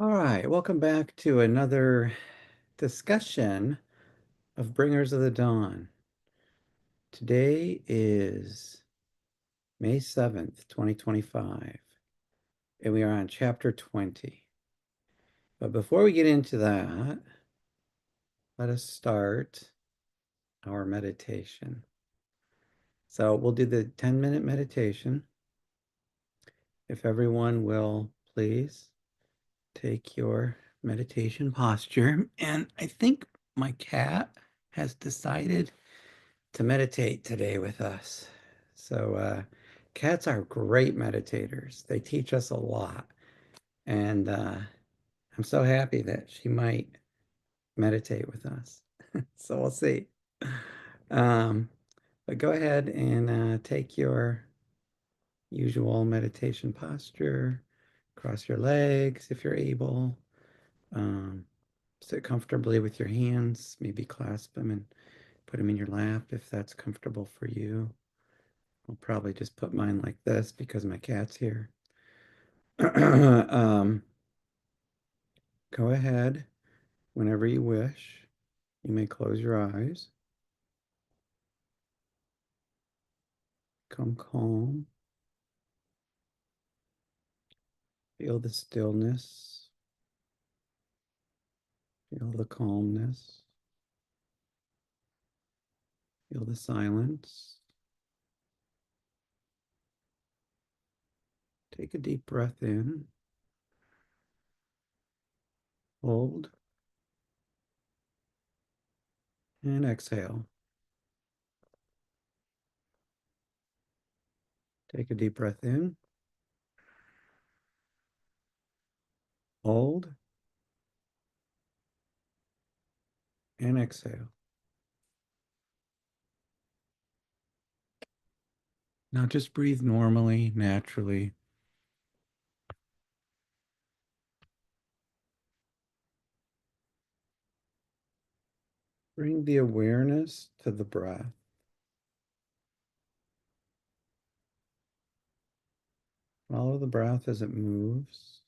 All right, welcome back to another discussion of Bringers of the Dawn. Today is May 7th, 2025, and we are on chapter 20. But before we get into that, let us start our meditation. So we'll do the 10-minute meditation. If everyone will please take your meditation posture. And I think my cat has decided to meditate today with us. So cats are great meditators. They teach us a lot. And I'm so happy that she might meditate with us. So we'll see. Um, but go ahead and take your usual meditation posture. Cross your legs if you're able. Um, Sit comfortably with your hands. Maybe clasp them and put them in your lap if that's comfortable for you. I'll probably just put mine like this because my cat's here. um, Go ahead whenever you wish. You may close your eyes. Come calm. Feel the stillness. Feel the calmness. Feel the silence. Take a deep breath in. Hold. And exhale. Take a deep breath in. Hold. And exhale. Now just breathe normally, naturally. Bring the awareness to the breath. Follow the breath as it moves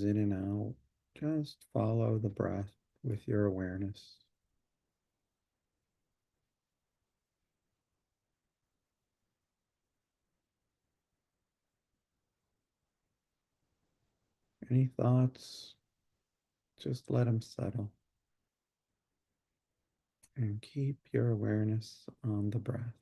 in and out. Just follow the breath with your awareness. Any thoughts, just let them settle. And keep your awareness on the breath.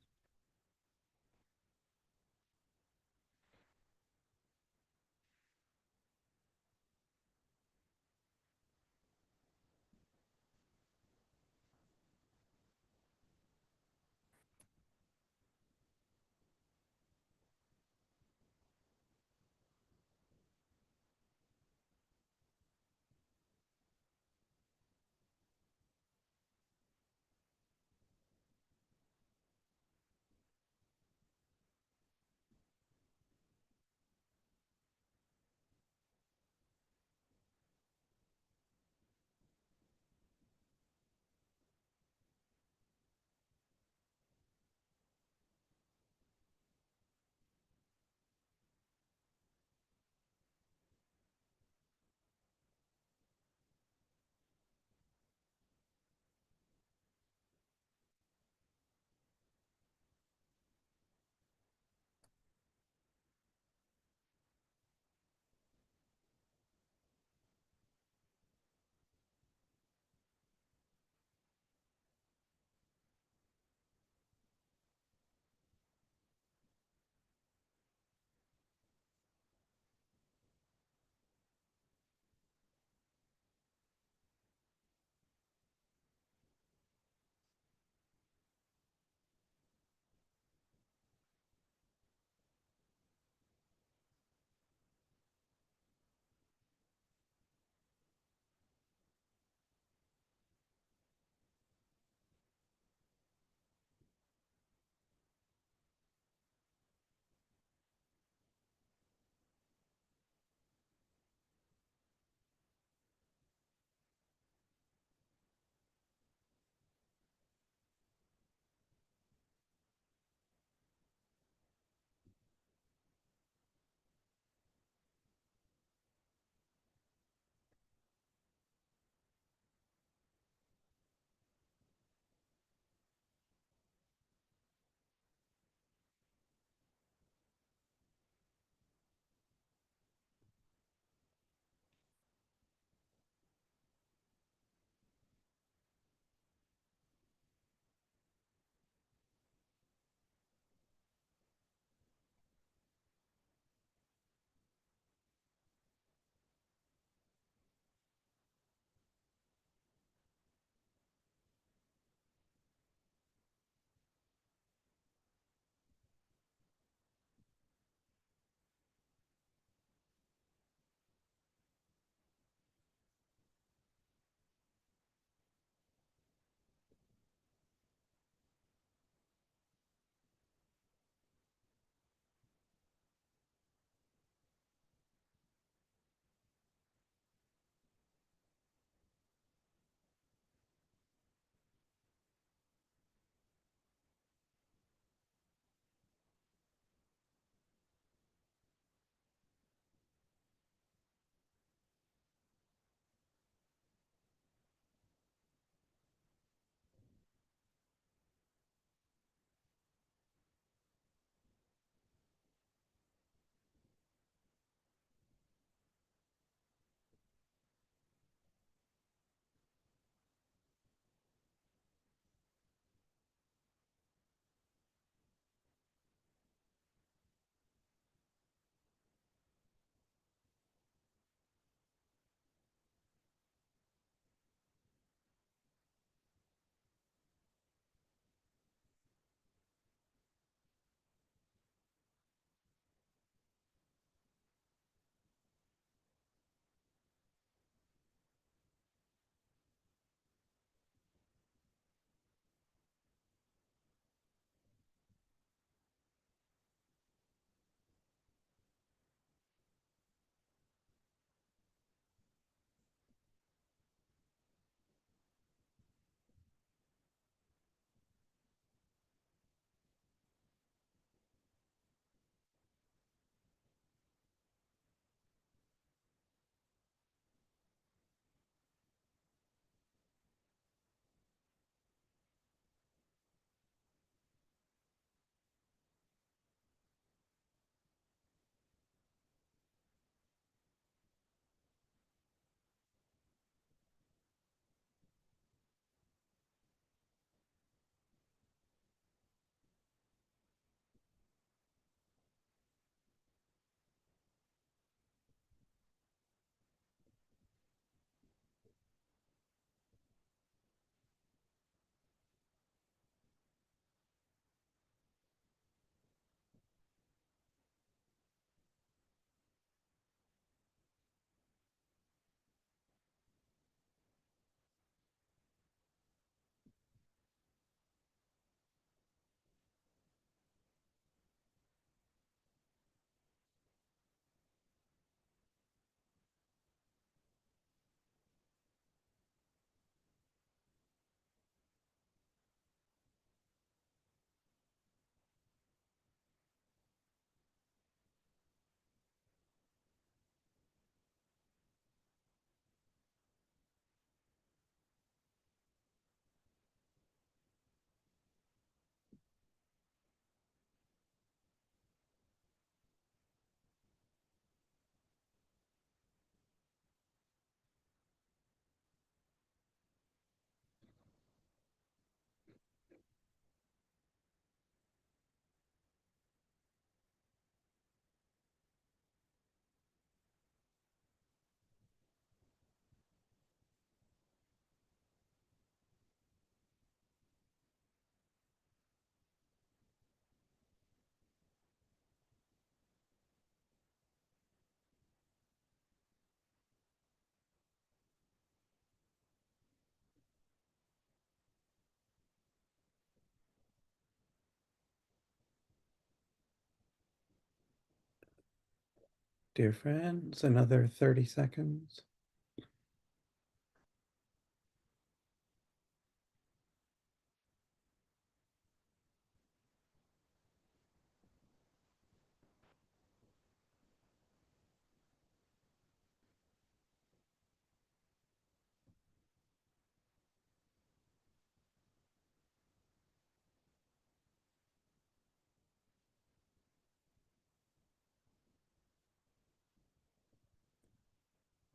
Dear friends, another 30 seconds.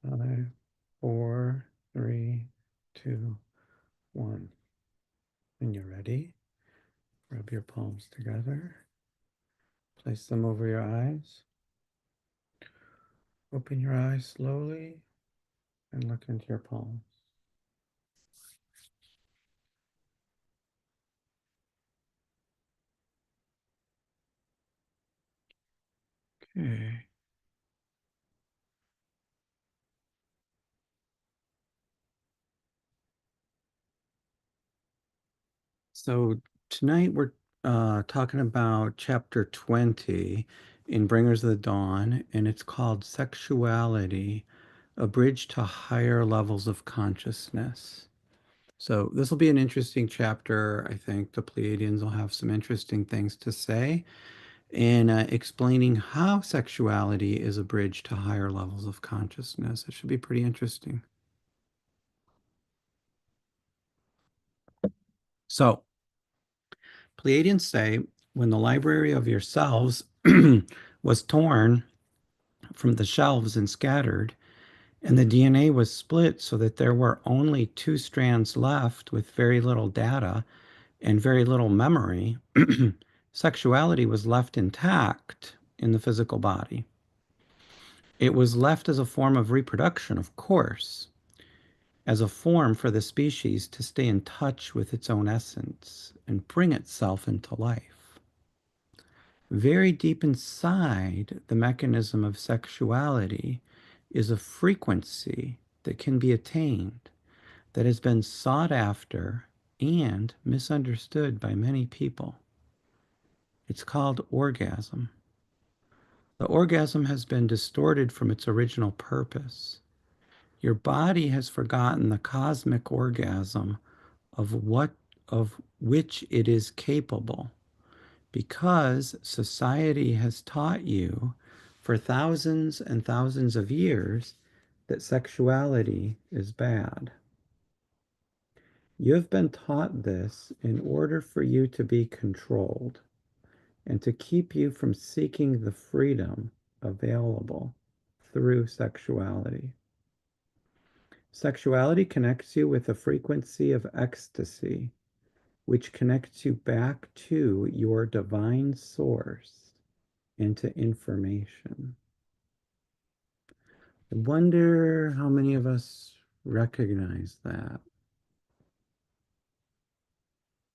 Five, four, three, two, one. When you're ready, rub your palms together. Place them over your eyes. Open your eyes slowly and look into your palms. Okay. So tonight we're talking about chapter 20 in Bringers of the Dawn, and it's called Sexuality, a Bridge to Higher Levels of Consciousness. So this will be an interesting chapter. I think the Pleiadians will have some interesting things to say in explaining how sexuality is a bridge to higher levels of consciousness. It should be pretty interesting. So, Pleiadians say when the library of yourselves was torn from the shelves and scattered, and the DNA was split so that there were only two strands left with very little data and very little memory, sexuality was left intact in the physical body. It was left as a form of reproduction, of course, as a form for the species to stay in touch with its own essence and bring itself into life. Very deep inside the mechanism of sexuality is a frequency that can be attained, that has been sought after and misunderstood by many people. It's called orgasm. The orgasm has been distorted from its original purpose. Your body has forgotten the cosmic orgasm of which it is capable, because society has taught you for thousands and thousands of years that sexuality is bad. You have been taught this in order for you to be controlled and to keep you from seeking the freedom available through sexuality. Sexuality connects you with a frequency of ecstasy, which connects you back to your divine source and to information. I wonder how many of us recognize that.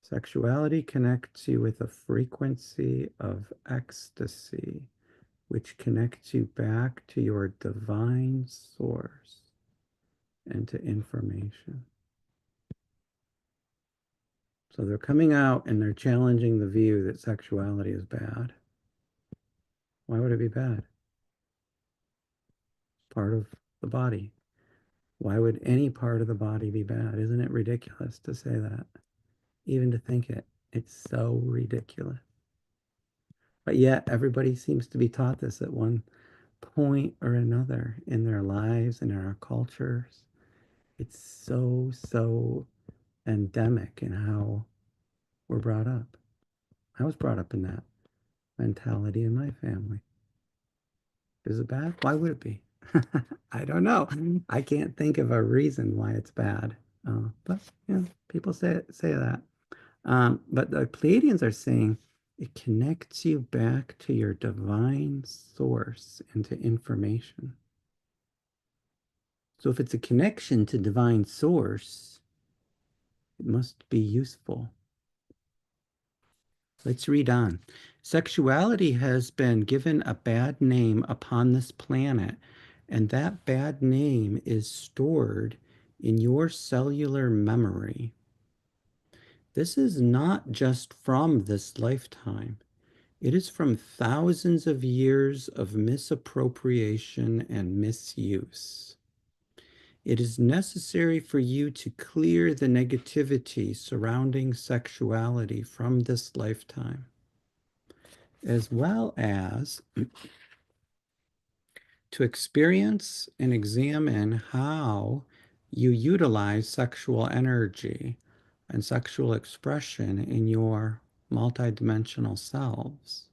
Sexuality connects you with a frequency of ecstasy, which connects you back to your divine source and to information. So they're coming out and they're challenging the view that sexuality is bad. Why would it be bad? Part of the body. Why would any part of the body be bad? Isn't it ridiculous to say that? Even to think it. It's so ridiculous. But yet, everybody seems to be taught this at one point or another in their lives and in our cultures. It's so endemic in how we're brought up. I was brought up in that mentality in my family. Is it bad? Why would it be? I don't know. I can't think of a reason why it's bad. But people say that. But the Pleiadians are saying it connects you back to your divine source and to information. So if it's a connection to divine source, it must be useful. Let's read on. Sexuality has been given a bad name upon this planet, and that bad name is stored in your cellular memory. This is not just from this lifetime. It is from thousands of years of misappropriation and misuse. It is necessary for you to clear the negativity surrounding sexuality from this lifetime, as well as to experience and examine how you utilize sexual energy and sexual expression in your multidimensional selves.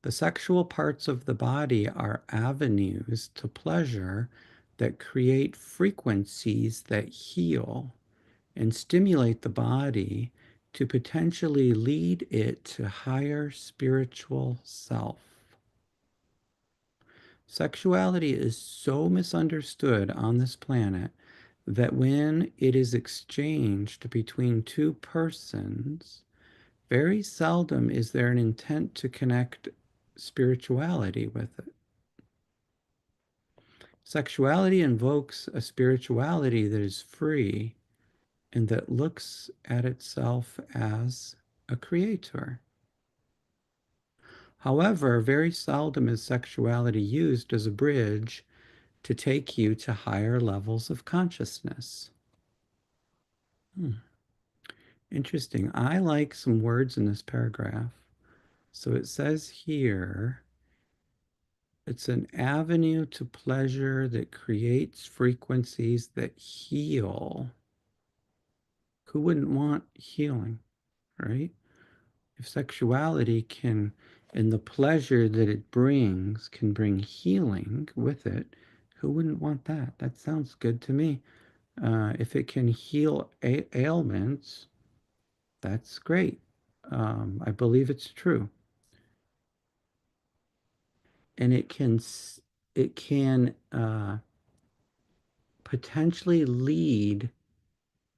The sexual parts of the body are avenues to pleasure that create frequencies that heal and stimulate the body to potentially lead it to higher spiritual self. Sexuality is so misunderstood on this planet that when it is exchanged between two persons, very seldom is there an intent to connect spirituality with it. Sexuality invokes a spirituality that is free and that looks at itself as a creator. However, very seldom is sexuality used as a bridge to take you to higher levels of consciousness. Interesting. I like some words in this paragraph. So it says here, it's an avenue to pleasure that creates frequencies that heal. Who wouldn't want healing, right? If sexuality can, and the pleasure that it brings can bring healing with it, who wouldn't want that? That sounds good to me. If it can heal ailments, that's great. I believe it's true. And it can potentially lead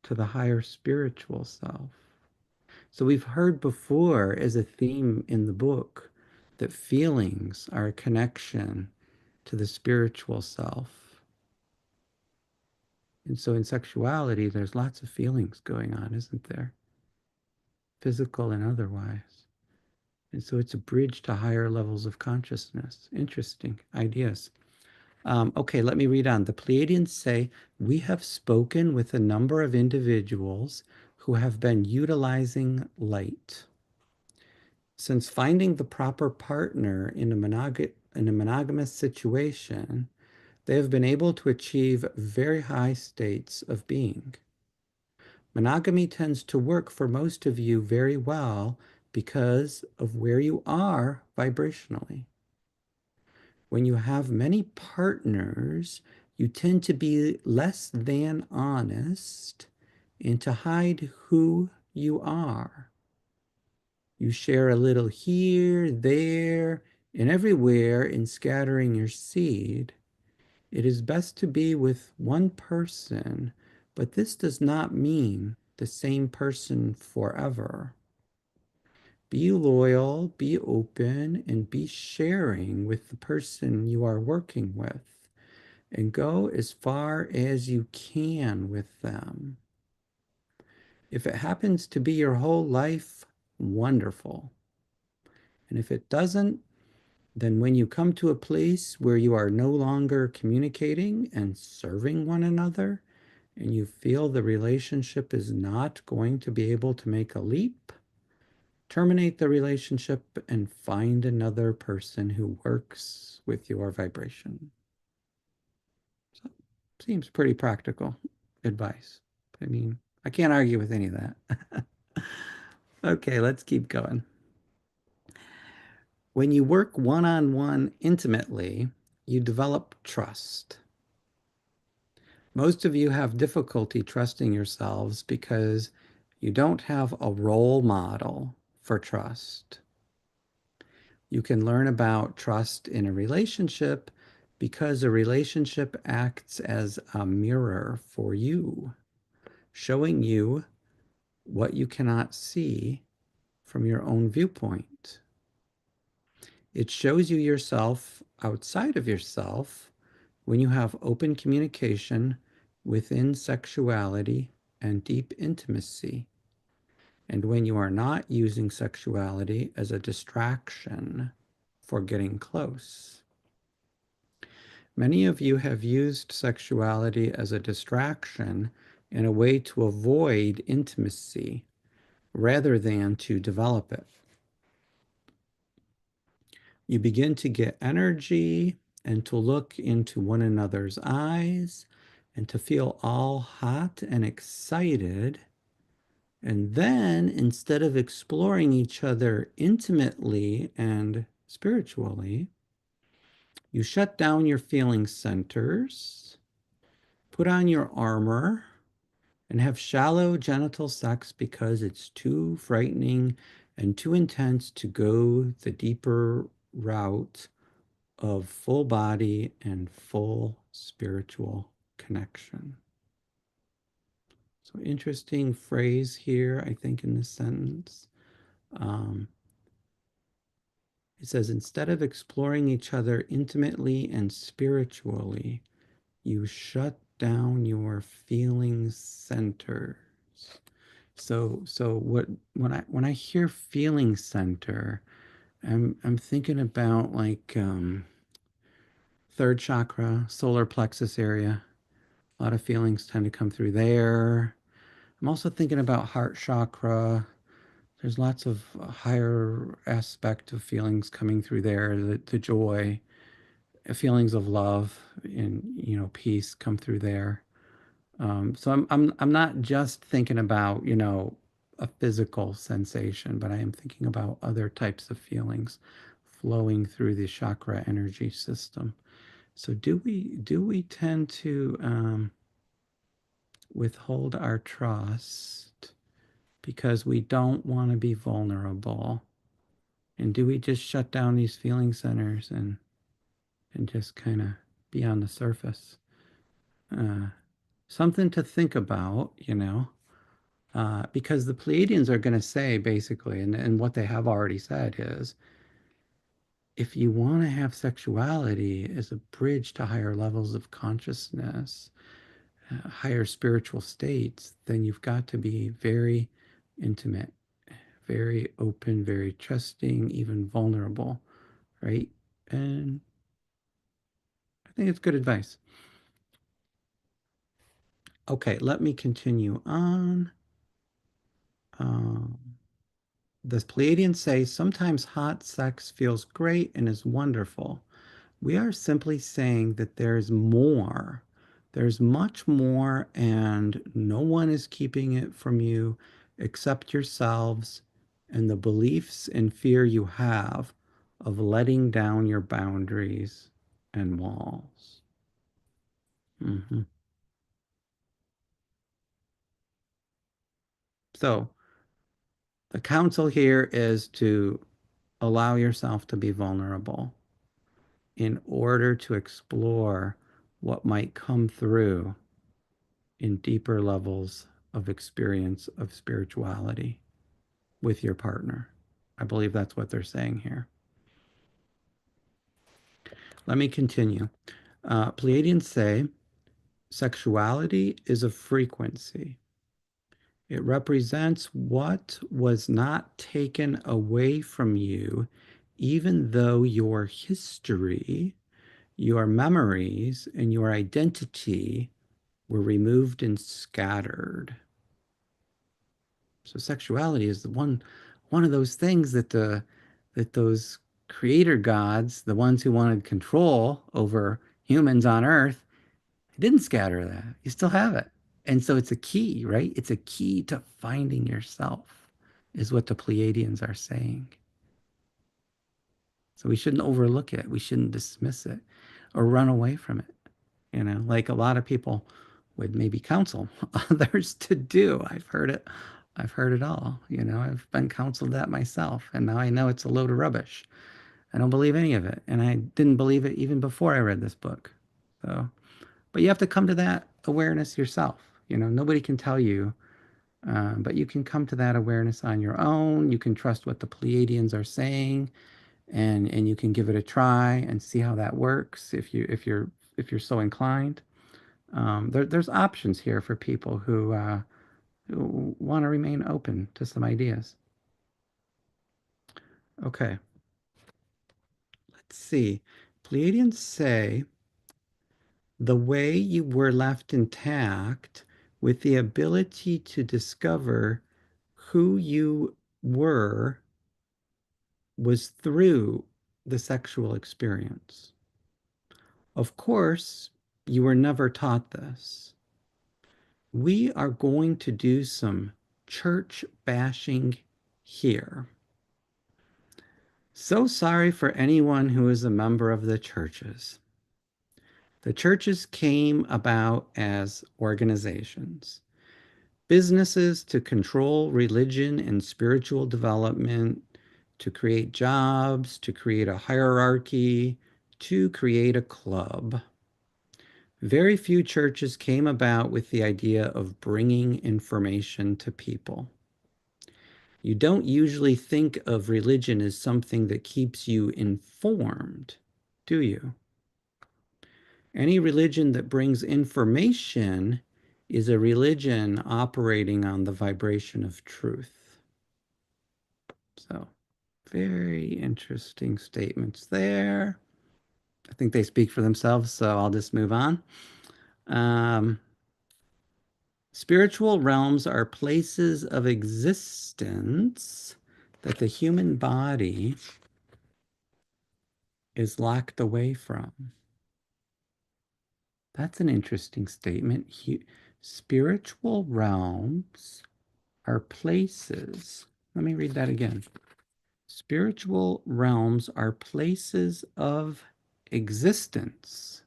to the higher spiritual self. So we've heard before as a theme in the book that feelings are a connection to the spiritual self. And so in sexuality, there's lots of feelings going on, isn't there? Physical and otherwise. And so it's a bridge to higher levels of consciousness. Interesting ideas. Okay, let me read on. The Pleiadians say, we have spoken with a number of individuals who have been utilizing light. Since finding the proper partner in a monogamous situation, they have been able to achieve very high states of being. Monogamy tends to work for most of you very well because of where you are vibrationally. When you have many partners, you tend to be less than honest and to hide who you are. You share a little here, there, and everywhere in scattering your seed. It is best to be with one person, but this does not mean the same person forever. Be loyal, be open, and be sharing with the person you are working with, and go as far as you can with them. If it happens to be your whole life, wonderful. And if it doesn't, then when you come to a place where you are no longer communicating and serving one another, and you feel the relationship is not going to be able to make a leap, terminate the relationship and find another person who works with your vibration. So, seems pretty practical advice. I mean, I can't argue with any of that. Okay, let's keep going. When you work one-on-one intimately, you develop trust. Most of you have difficulty trusting yourselves because you don't have a role model for trust. You can learn about trust in a relationship because a relationship acts as a mirror for you, showing you what you cannot see from your own viewpoint. It shows you yourself outside of yourself when you have open communication within sexuality and deep intimacy. and when you are not using sexuality as a distraction for getting close. Many of you have used sexuality as a distraction in a way to avoid intimacy rather than to develop it. You begin to get energy and to look into one another's eyes and to feel all hot and excited. And then, instead of exploring each other intimately and spiritually, you shut down your feeling centers, put on your armor, and have shallow genital sex because it's too frightening and too intense to go the deeper route of full body and full spiritual connection. So, interesting phrase here, I think, in this sentence. Um, it says, instead of exploring each other intimately and spiritually, you shut down your feeling centers. So when I hear feeling center, I'm thinking about like third chakra, solar plexus area. A lot of feelings tend to come through there. I'm also thinking about heart chakra. There's lots of higher aspect of feelings coming through there. The joy, feelings of love, and peace come through there. So I'm not just thinking about a physical sensation, but I am thinking about other types of feelings flowing through the chakra energy system. So do we tend to withhold our trust because we don't want to be vulnerable? And do we just shut down these feeling centers and just kind of be on the surface? Uh, Something to think about. Because the Pleiadians are going to say basically, and what they have already said is, if you want to have sexuality as a bridge to higher levels of consciousness, higher spiritual states, then you've got to be very intimate, very open, very trusting, even vulnerable, right? And I think it's good advice. Okay, let me continue on. Um, the Pleiadians say sometimes hot sex feels great and is wonderful. We are simply saying that there's more. There's much more, and no one is keeping it from you except yourselves and the beliefs and fear you have of letting down your boundaries and walls. Mhm. So, the counsel here is to allow yourself to be vulnerable in order to explore what might come through in deeper levels of experience of spirituality with your partner. I believe that's what they're saying here. Let me continue. Pleiadians say sexuality is a frequency. It represents what was not taken away from you, even though your history, your memories, and your identity were removed and scattered. So sexuality is the one of those things that those creator gods, the ones who wanted control over humans on Earth, didn't scatter that. You still have it. And so it's a key, right? It's a key to finding yourself, is what the Pleiadians are saying. So we shouldn't overlook it. We shouldn't dismiss it or run away from it. Like a lot of people would maybe counsel others to do. I've heard it all. I've been counseled that myself, and now I know it's a load of rubbish. I don't believe any of it, and I didn't believe it even before I read this book. So, but you have to come to that awareness yourself. Nobody can tell you, but you can come to that awareness on your own. You can trust what the Pleiadians are saying, and you can give it a try and see how that works if you're so inclined. There's options here for people who who want to remain open to some ideas. Okay, let's see. Pleiadians say the way you were left intact with the ability to discover who you were was through the sexual experience. Of course, you were never taught this. We are going to do some church bashing here. So sorry for anyone who is a member of the churches. The churches came about as organizations, businesses to control religion and spiritual development, to create jobs, to create a hierarchy, to create a club. Very few churches came about with the idea of bringing information to people. You don't usually think of religion as something that keeps you informed, do you? Any religion that brings information is a religion operating on the vibration of truth. So, very interesting statements there. I think they speak for themselves, so I'll just move on. Spiritual realms are places of existence that the human body is locked away from. That's an interesting statement. Spiritual realms are places. Let me read that again. Spiritual realms are places of existence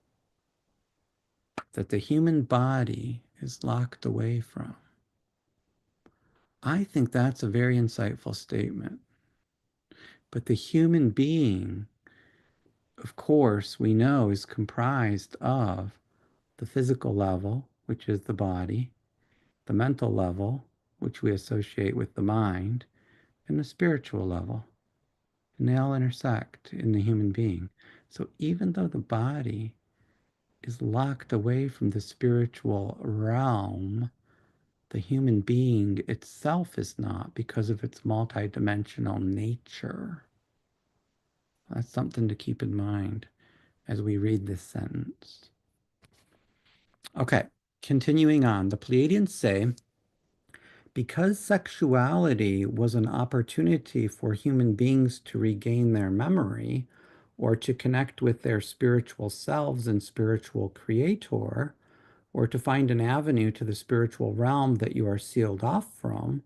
that the human body is locked away from. I think that's a very insightful statement. But the human being, of course, we know is comprised of the physical level, which is the body, the mental level, which we associate with the mind, and the spiritual level. And they all intersect in the human being. So even though the body is locked away from the spiritual realm, the human being itself is not because of its multidimensional nature. That's something to keep in mind as we read this sentence. Okay, continuing on. The Pleiadians say, because sexuality was an opportunity for human beings to regain their memory or to connect with their spiritual selves and spiritual creator, or to find an avenue to the spiritual realm that you are sealed off from,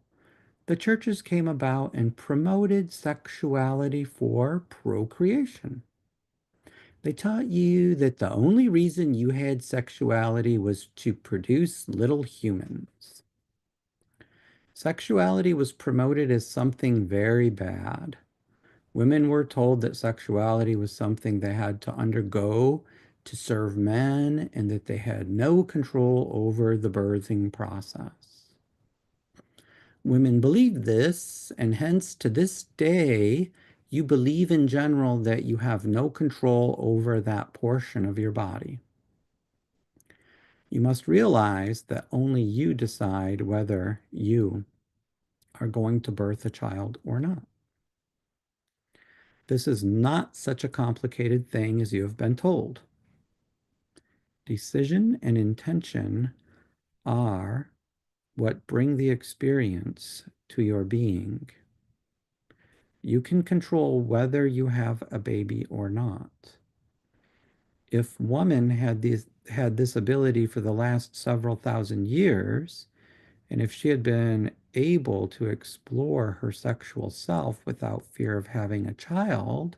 the churches came about and promoted sexuality for procreation. They taught you that the only reason you had sexuality was to produce little humans. Sexuality was promoted as something very bad. Women were told that sexuality was something they had to undergo to serve men and that they had no control over the birthing process. Women believed this, and hence to this day, you believe in general that you have no control over that portion of your body. You must realize that only you decide whether you are going to birth a child or not. This is not such a complicated thing as you have been told. Decision and intention are what bring the experience to your being. You can control whether you have a baby or not. If woman had this ability for the last several thousand years, and if she had been able to explore her sexual self without fear of having a child,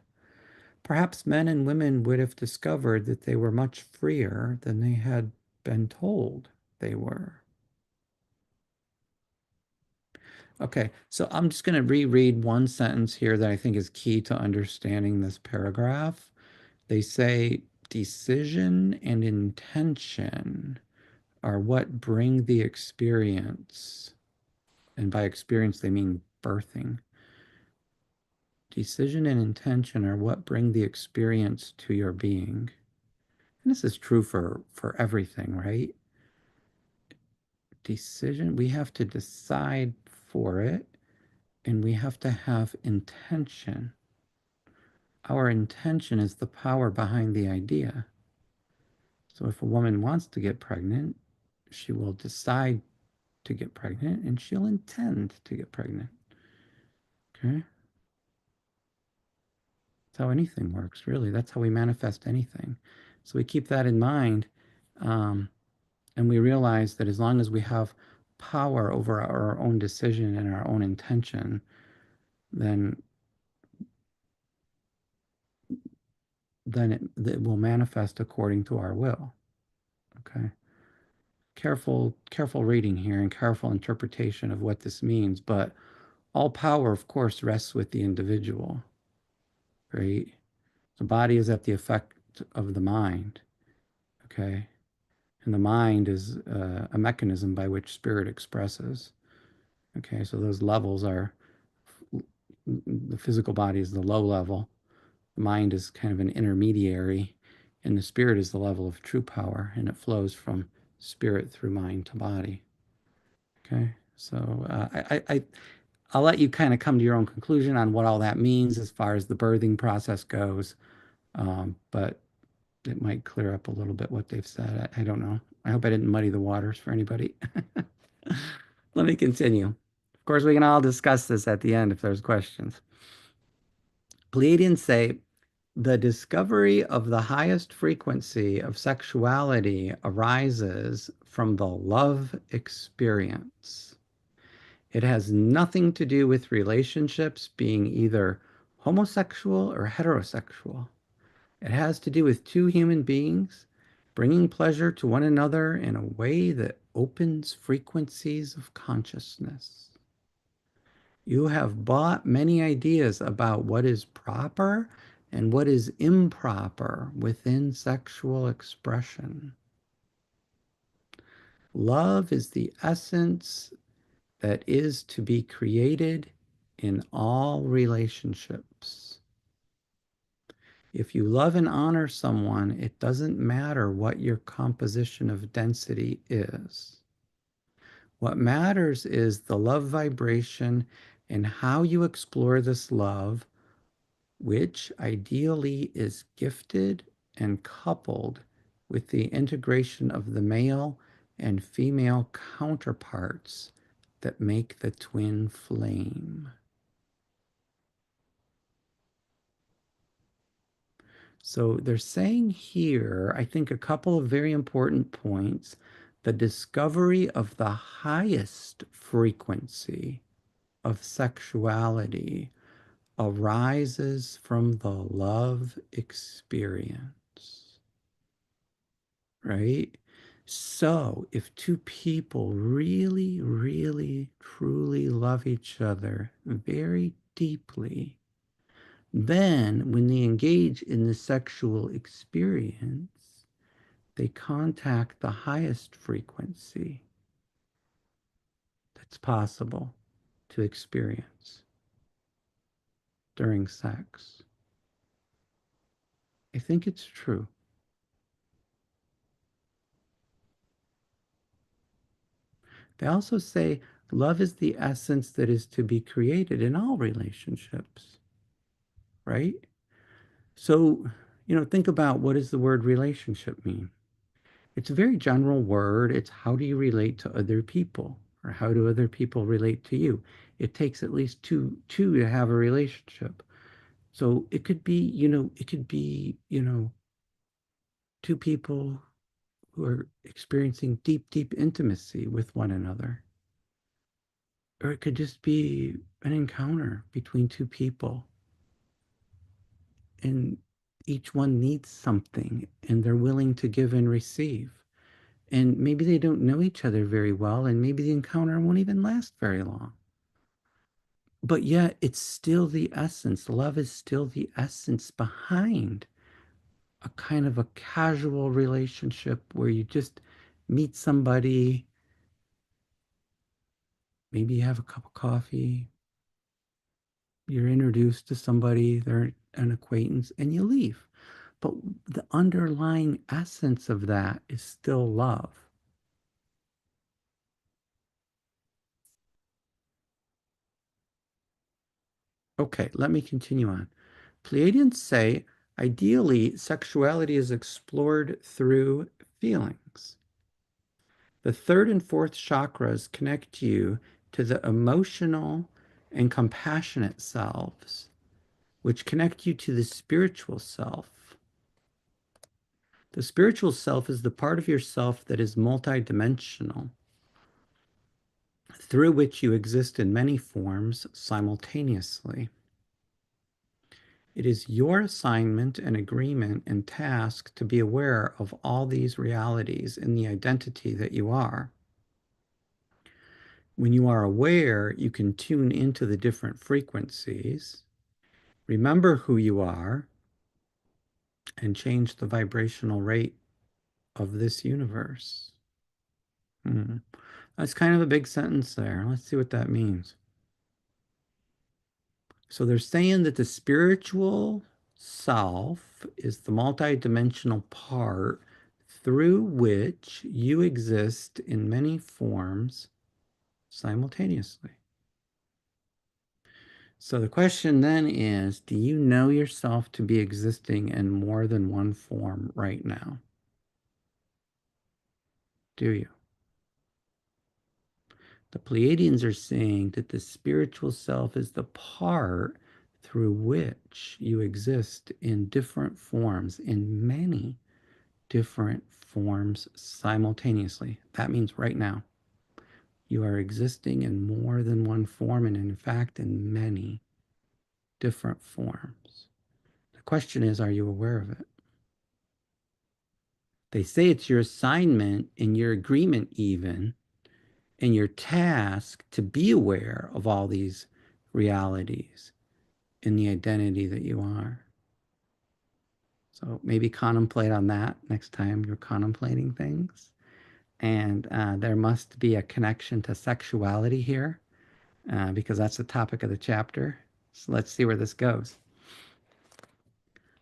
perhaps men and women would have discovered that they were much freer than they had been told they were. Okay, so I'm just going to reread one sentence here that I think is key to understanding this paragraph. They say decision and intention are what bring the experience. And by experience, they mean birthing. Decision and intention are what bring the experience to your being. And this is true for everything, right? decision. We have to decide for it, and we have to have intention. Our intention is the power behind the idea. So if a woman wants to get pregnant, she will decide to get pregnant and she'll intend to get pregnant. Okay? That's how anything works, really. That's how we manifest anything. So we keep that in mind, um, and we realize that as long as we have power over our own decision and our own intention, then it will manifest according to our will. Okay? Careful reading here and careful interpretation of what this means, but all power, of course, rests with the individual, right? The body is at the effect of the mind, okay? And the mind is a mechanism by which spirit expresses, okay? So those levels are, the physical body is the low level, the mind is kind of an intermediary, and the spirit is the level of true power, and it flows from spirit through mind to body, okay? So I'll let you kind of come to your own conclusion on what all that means as far as the birthing process goes. But it might clear up a little bit what they've said. I don't know. I hope I didn't muddy the waters for anybody. Let me continue. Of course, we can all discuss this at the end if there's questions. Pleiadians say the discovery of the highest frequency of sexuality arises from the love experience. It has nothing to do with relationships being either homosexual or heterosexual. It has to do with two human beings bringing pleasure to one another in a way that opens frequencies of consciousness. You have bought many ideas about what is proper and what is improper within sexual expression. Love is the essence that is to be created in all relationships. If you love and honor someone, it doesn't matter what your composition of density is. What matters is the love vibration and how you explore this love, which ideally is gifted and coupled with the integration of the male and female counterparts that make the twin flame. So they're saying here, I think, a couple of very important points. The discovery of the highest frequency of sexuality arises from the love experience, right? So if two people really, really, truly love each other very deeply, then when they engage in the sexual experience, they contact the highest frequency that's possible to experience during sex. I think it's true. They also say love is the essence that is to be created in all relationships, right? So, think about, what does the word relationship mean? It's a very general word. It's how do you relate to other people, or how do other people relate to you? It takes at least two to have a relationship. So it could be two people who are experiencing deep, deep intimacy with one another. Or it could just be an encounter between two people, and each one needs something and they're willing to give and receive. And maybe they don't know each other very well, and maybe the encounter won't even last very long. But yet, it's still the essence. Love is still the essence behind a kind of a casual relationship where you just meet somebody, maybe you have a cup of coffee, you're introduced to somebody, they're an acquaintance, and you leave. But the underlying essence of that is still love. Okay, let me continue on. Pleiadians say, ideally, sexuality is explored through feelings. The third and fourth chakras connect you to the emotional and compassionate selves, which connect you to the spiritual self. The spiritual self is the part of yourself that is multidimensional, through which you exist in many forms simultaneously. It is your assignment and agreement and task to be aware of all these realities in the identity that you are. When you are aware, you can tune into the different frequencies, remember who you are, and change the vibrational rate of this universe. That's kind of a big sentence there. Let's see what that means. So they're saying that the spiritual self is the multidimensional part through which you exist in many forms simultaneously. So the question then is, do you know yourself to be existing in more than one form right now? Do you? The Pleiadians are saying that the spiritual self is the part through which you exist in different forms, in many different forms simultaneously. That means right now. You are existing in more than one form, and in fact, in many different forms. The question is, are you aware of it? They say it's your assignment and your agreement, even, and your task to be aware of all these realities in the identity that you are. So maybe contemplate on that next time you're contemplating things. And there must be a connection to sexuality here, because that's the topic of the chapter. So let's see where this goes.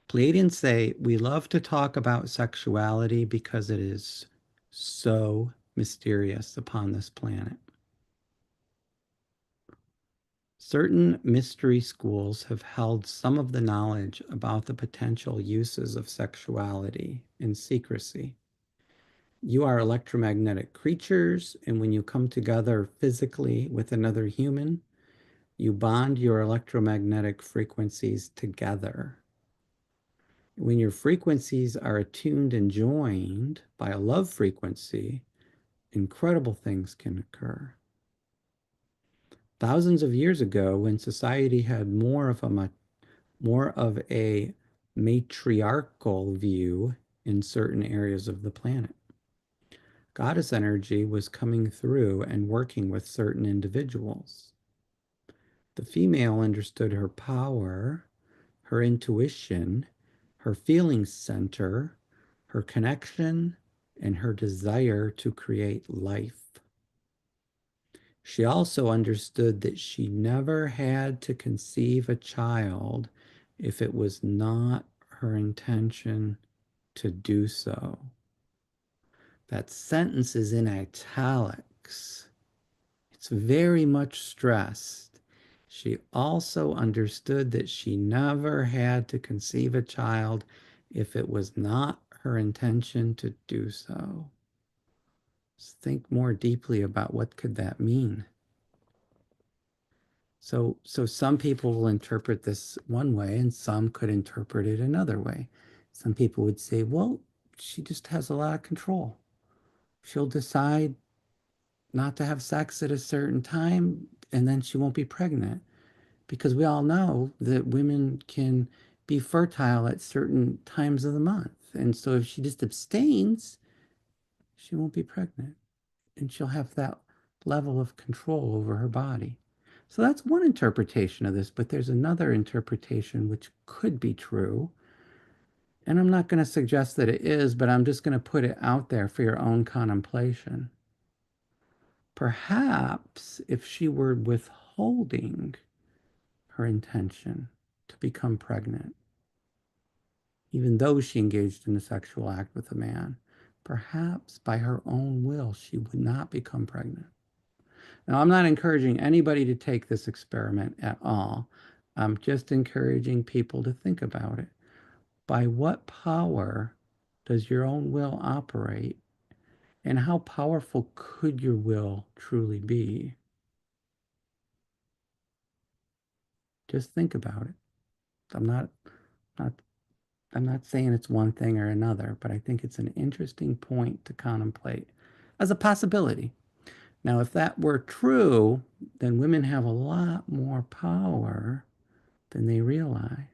Pleiadians say, we love to talk about sexuality because it is so mysterious upon this planet. Certain mystery schools have held some of the knowledge about the potential uses of sexuality in secrecy. You are electromagnetic creatures, and when you come together physically with another human, you bond your electromagnetic frequencies together. When your frequencies are attuned and joined by a love frequency, incredible things can occur. Thousands of years ago, when society had more of a matriarchal view in certain areas of the planet, goddess energy was coming through and working with certain individuals. The female understood her power, her intuition, her feeling center, her connection, and her desire to create life. She also understood that she never had to conceive a child if it was not her intention to do so. That sentence is in italics. It's very much stressed. She also understood that she never had to conceive a child if it was not her intention to do so. Just think more deeply about what could that mean. So some people will interpret this one way and some could interpret it another way. Some people would say, well, she just has a lot of control. She'll decide not to have sex at a certain time and then she won't be pregnant. Because we all know that women can be fertile at certain times of the month. And so if she just abstains, she won't be pregnant. And she'll have that level of control over her body. So that's one interpretation of this, but there's another interpretation which could be true. And I'm not going to suggest that it is, but I'm just going to put it out there for your own contemplation. Perhaps if she were withholding her intention to become pregnant, even though she engaged in a sexual act with a man, perhaps by her own will, she would not become pregnant. Now, I'm not encouraging anybody to take this experiment at all, I'm just encouraging people to think about it. By what power does your own will operate, and how powerful could your will truly be? Just think about it. I'm not not I'm not saying it's one thing or another, but I think it's an interesting point to contemplate as a possibility. Now, if that were true, then women have a lot more power than they realize,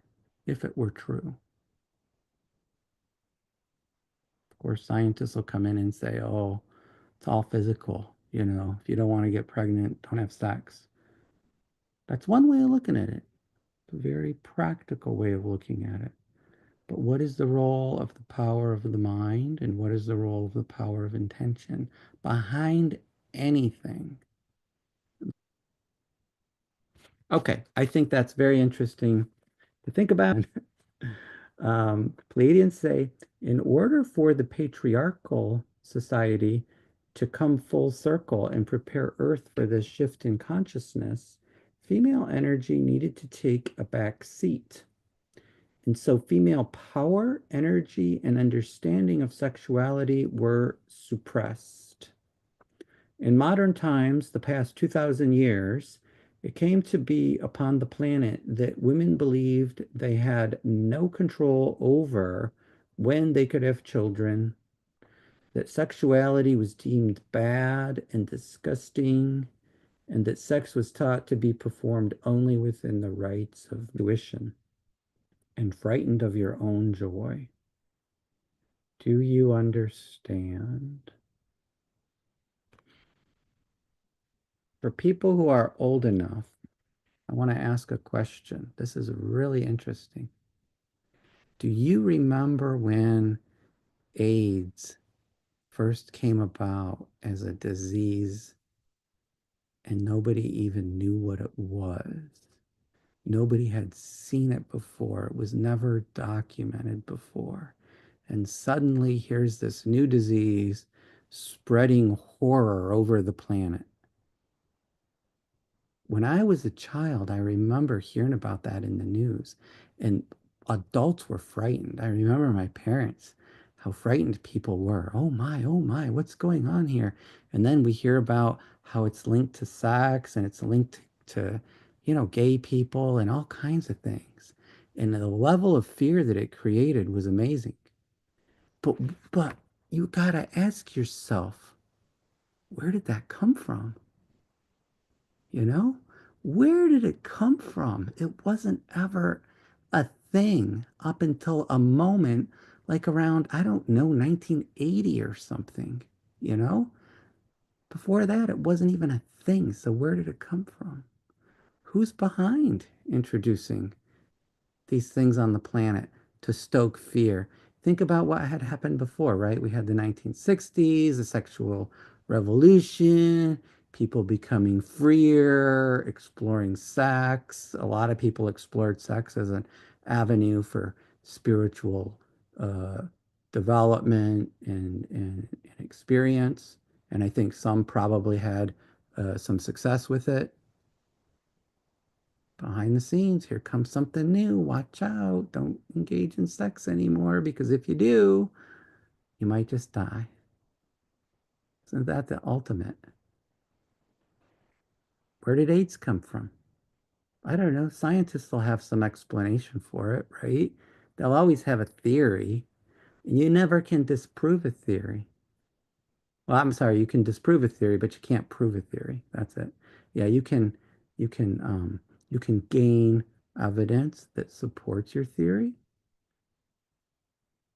if it were true. Of course, scientists will come in and say, oh, it's all physical. If you don't want to get pregnant, don't have sex. That's one way of looking at it, a very practical way of looking at it. But what is the role of the power of the mind, and what is the role of the power of intention behind anything? Okay, I think that's very interesting to think about. Pleiadians say, in order for the patriarchal society to come full circle and prepare Earth for this shift in consciousness, female energy needed to take a back seat. And so female power, energy, and understanding of sexuality were suppressed. In modern times, the past 2,000 years, it came to be upon the planet that women believed they had no control over when they could have children, that sexuality was deemed bad and disgusting, and that sex was taught to be performed only within the rites of fruition, and frightened of your own joy. Do you understand? For people who are old enough, I want to ask a question. This is really interesting. Do you remember when AIDS first came about as a disease and nobody even knew what it was? Nobody had seen it before. It was never documented before. And suddenly here's this new disease spreading horror over the planet. When I was a child, I remember hearing about that in the news, and adults were frightened. I remember my parents, how frightened people were. Oh my, what's going on here? And then we hear about how it's linked to sex and it's linked to, gay people and all kinds of things. And the level of fear that it created was amazing. But but you gotta ask yourself, where did that come from? You know? Where did it come from? It wasn't ever a thing up until a moment like around, I don't know, 1980 or something, you know? Before that, it wasn't even a thing. So where did it come from? Who's behind introducing these things on the planet to stoke fear? Think about what had happened before, right? We had the 1960s, the sexual revolution, people becoming freer, exploring sex. A lot of people explored sex as an avenue for spiritual uh, development and experience. And I think some probably had some success with it. Behind the scenes, here comes something new. Watch out. Don't engage in sex anymore, because if you do, you might just die. Isn't that the ultimate? Where did AIDS come from? I don't know. Scientists will have some explanation for it, right? They'll always have a theory, and you never can disprove a theory. Well, I'm sorry, you can disprove a theory, but you can't prove a theory. That's it. Yeah, you can you can gain evidence that supports your theory,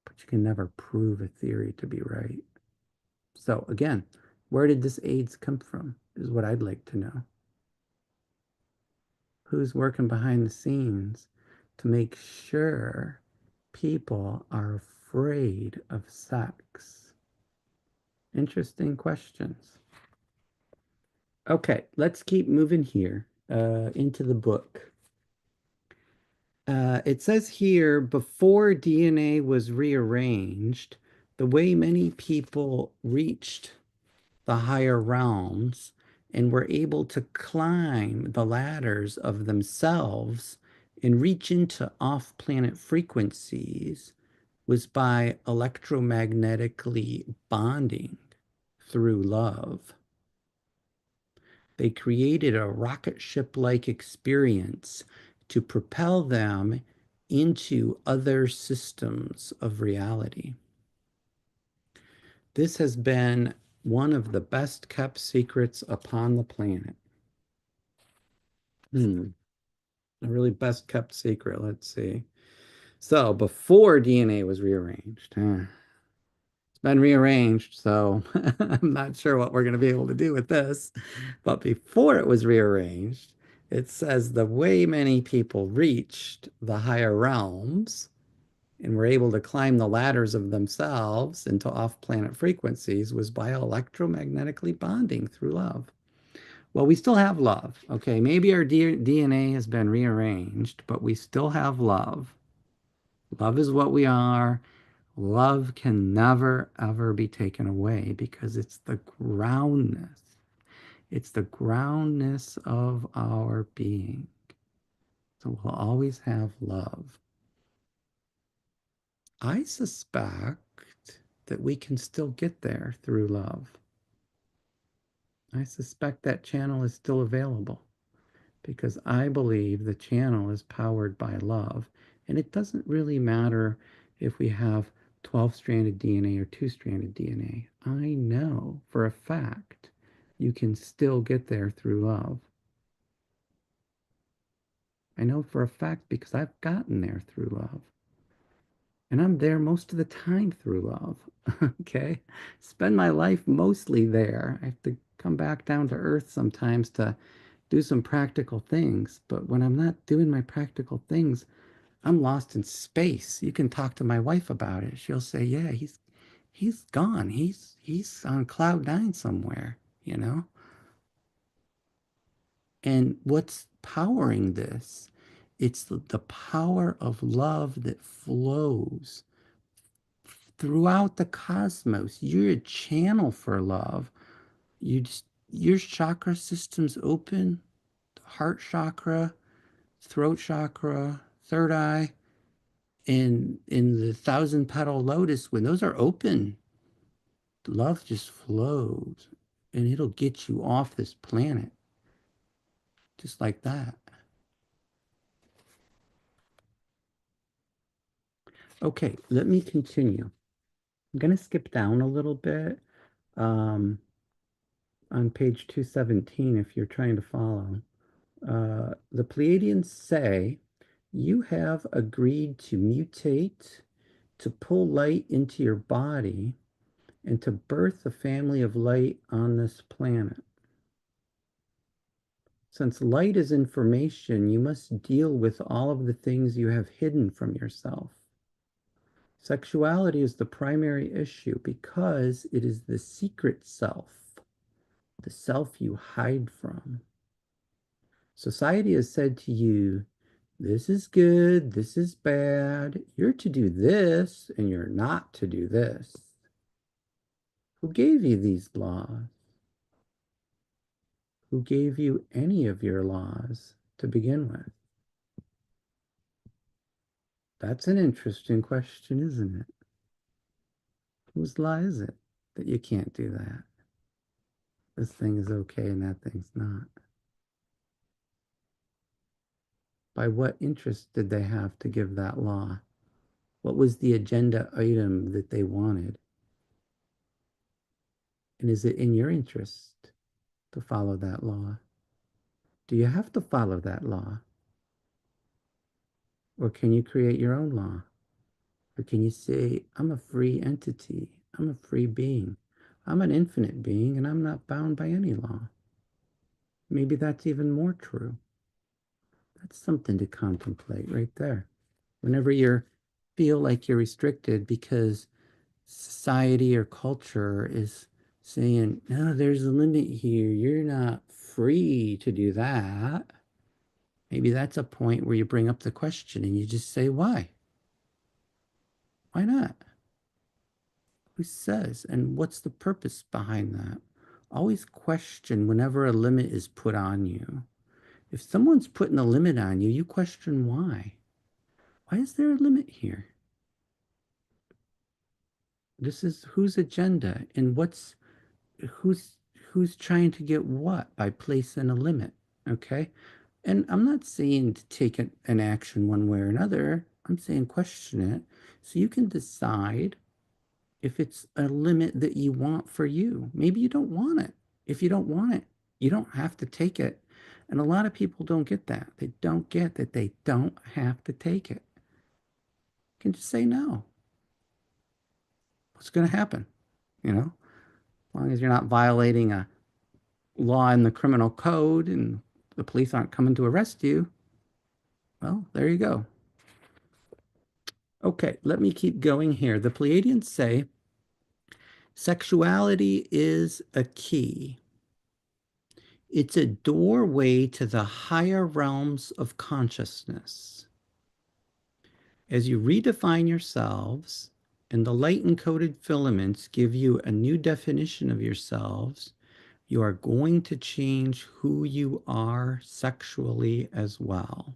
but you can never prove a theory to be right. So again, where did this AIDS come from is what I'd like to know. Who's working behind the scenes to make sure people are afraid of sex? Interesting questions. Okay, let's keep moving here into the book. It says here, before DNA was rearranged, the way many people reached the higher realms and were able to climb the ladders of themselves and reach into off-planet frequencies was by electromagnetically bonding through love. They created a rocket ship-like experience to propel them into other systems of reality. This has been one of the best kept secrets upon the planet. A really best kept secret. Let's see. So before DNA was rearranged, it's been rearranged, so I'm not sure what we're going to be able to do with this. But before it was rearranged, it says the way many people reached the higher realms and were able to climb the ladders of themselves into off-planet frequencies was by electromagnetically bonding through love. Well, we still have love. Okay, maybe our DNA has been rearranged, but we still have love. Love is what we are. Love can never, ever be taken away because it's the groundness. It's the groundness of our being. So we'll always have love. I suspect that we can still get there through love. I suspect that channel is still available because I believe the channel is powered by love. And it doesn't really matter if we have 12-stranded DNA or 2-stranded DNA. I know for a fact you can still get there through love. I know for a fact because I've gotten there through love. And I'm there most of the time through love. Okay? Spend my life mostly there. I have to come back down to earth sometimes to do some practical things. But when I'm not doing my practical things, I'm lost in space. You can talk to my wife about it. She'll say, "Yeah, he's gone. He's on cloud nine somewhere, you know?" And what's powering this? It's the power of love that flows throughout the cosmos. You're a channel for love. Your chakra system's open, heart chakra, throat chakra, third eye, and in the thousand petal lotus, when those are open, love just flows and it'll get you off this planet just like that. Okay, let me continue. I'm going to skip down a little bit um, on page 217 if you're trying to follow. The Pleiadians say, you have agreed to mutate, to pull light into your body, and to birth a family of light on this planet. Since light is information, you must deal with all of the things you have hidden from yourself. Sexuality is the primary issue because it is the secret self, the self you hide from. Society has said to you, this is good, this is bad, you're to do this, and you're not to do this. Who gave you these laws? Who gave you any of your laws to begin with? That's an interesting question, isn't it? Whose law is it that you can't do that? This thing is okay and that thing's not. By what interest did they have to give that law? What was the agenda item that they wanted? And is it in your interest to follow that law? Do you have to follow that law? Or can you create your own law? Or can you say, I'm a free entity, I'm a free being, I'm an infinite being, and I'm not bound by any law? Maybe that's even more true. That's something to contemplate right there. Whenever you feel like you're restricted because society or culture is saying, no, there's a limit here, you're not free to do that. Maybe that's a point where you bring up the question and you just say, why? Why not? Who says? And what's the purpose behind that? Always question whenever a limit is put on you. If someone's putting a limit on you, you question why. Why is there a limit here? This is whose agenda and who's who's trying to get what by placing a limit, okay? And I'm not saying to take an action one way or another. I'm saying question it so you can decide if it's a limit that you want for you. Maybe you don't want it. If you don't want it, you don't have to take it. And a lot of people don't get that. They don't get that they don't have to take it. You can just say no. What's going to happen? You know, as long as you're not violating a law in the criminal code and the police aren't coming to arrest you, well, there you go. Okay, let me keep going here. The Pleiadians say sexuality is a key. It's a doorway to the higher realms of consciousness. As you redefine yourselves and the light encoded filaments give you a new definition of yourselves, you are going to change who you are sexually as well.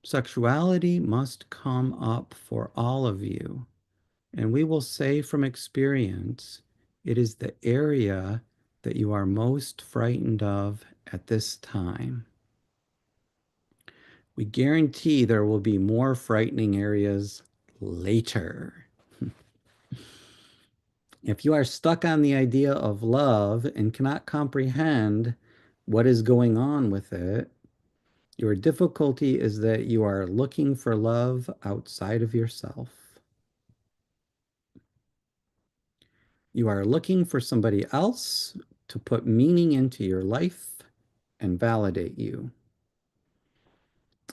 Sexuality must come up for all of you. And we will say from experience, it is the area that you are most frightened of at this time. We guarantee there will be more frightening areas later. If you are stuck on the idea of love and cannot comprehend what is going on with it, your difficulty is that you are looking for love outside of yourself. You are looking for somebody else to put meaning into your life and validate you.